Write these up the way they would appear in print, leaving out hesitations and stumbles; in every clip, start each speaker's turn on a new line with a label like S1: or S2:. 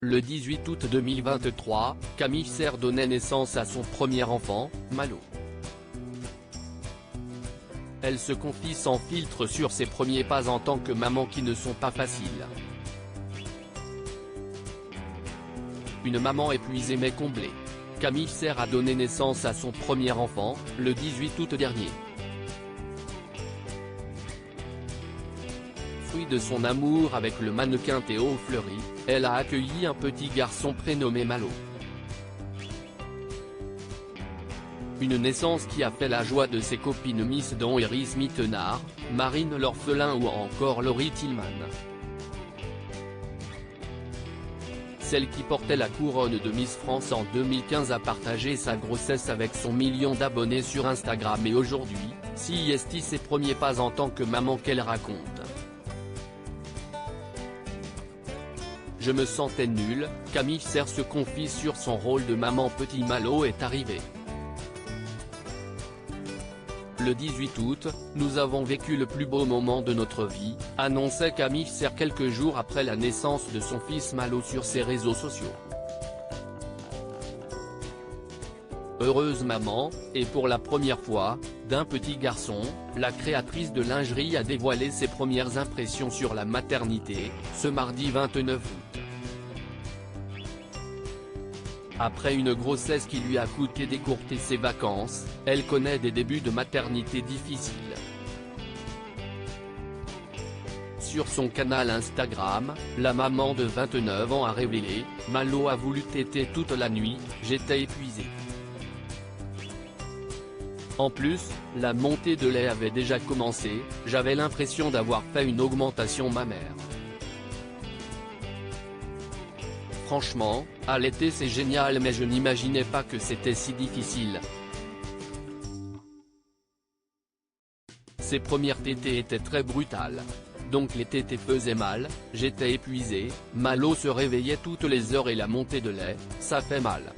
S1: Le 18 août 2023, Camille Serre donnait naissance à son premier enfant, Malo. Elle se confie sans filtre sur ses premiers pas en tant que maman qui ne sont pas faciles. Une maman épuisée mais comblée. Camille Serre a donné naissance à son premier enfant, le 18 août dernier. Fruit de son amour avec le mannequin Théo Fleury, elle a accueilli un petit garçon prénommé Malo. Une naissance qui a fait la joie de ses copines Miss dont Iris Mittenard, Marine l'orphelin ou encore Laurie Tillman. Celle qui portait la couronne de Miss France en 2015 a partagé sa grossesse avec son million d'abonnés sur Instagram et aujourd'hui, c'est ses premiers pas en tant que maman qu'elle raconte. Je me sentais nulle, Camille Serre se confie sur son rôle de maman. Petit Malo est arrivé. Le 18 août, nous avons vécu le plus beau moment de notre vie, annonçait Camille Serre quelques jours après la naissance de son fils Malo sur ses réseaux sociaux. Heureuse maman, et pour la première fois, d'un petit garçon, la créatrice de lingerie a dévoilé ses premières impressions sur la maternité, ce mardi 29 août. Après une grossesse qui lui a coûté d'écourter ses vacances, elle connaît des débuts de maternité difficiles. Sur son canal Instagram, la maman de 29 ans a révélé « Malo a voulu téter toute la nuit, j'étais épuisée. En plus, la montée de lait avait déjà commencé, j'avais l'impression d'avoir fait une augmentation mammaire. Franchement, allaiter c'est génial mais je n'imaginais pas que c'était si difficile. Ses premières tétées étaient très brutales. Donc les tétées faisaient mal, j'étais épuisée, Malo se réveillait toutes les heures et la montée de lait, ça fait mal.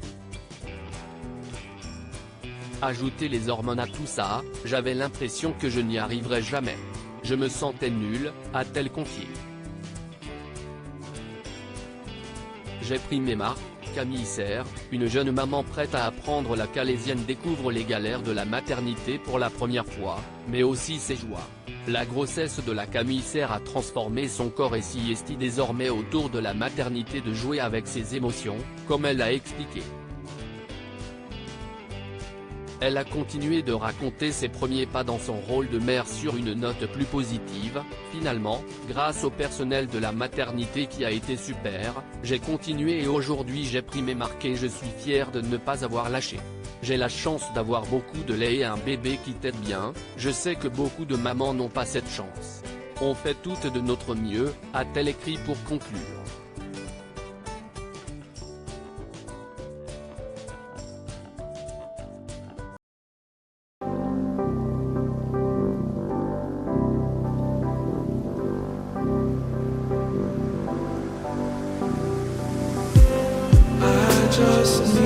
S1: Ajoutez les hormones à tout ça, j'avais l'impression que je n'y arriverais jamais. Je me sentais nulle, a-t-elle confié. J'ai pris mes marques, Camille Serre, une jeune maman prête à apprendre la Calaisienne découvre les galères de la maternité pour la première fois, mais aussi ses joies. La grossesse de la Camille Serre a transformé son corps et c'est désormais au tour de la maternité de jouer avec ses émotions, comme elle l'a expliqué. Elle a continué de raconter ses premiers pas dans son rôle de mère sur une note plus positive. Finalement, grâce au personnel de la maternité qui a été super, j'ai continué et aujourd'hui j'ai pris mes marques et je suis fière de ne pas avoir lâché. J'ai la chance d'avoir beaucoup de lait et un bébé qui t'aide bien, je sais que beaucoup de mamans n'ont pas cette chance. On fait toutes de notre mieux, a-t-elle écrit pour conclure.
S2: Just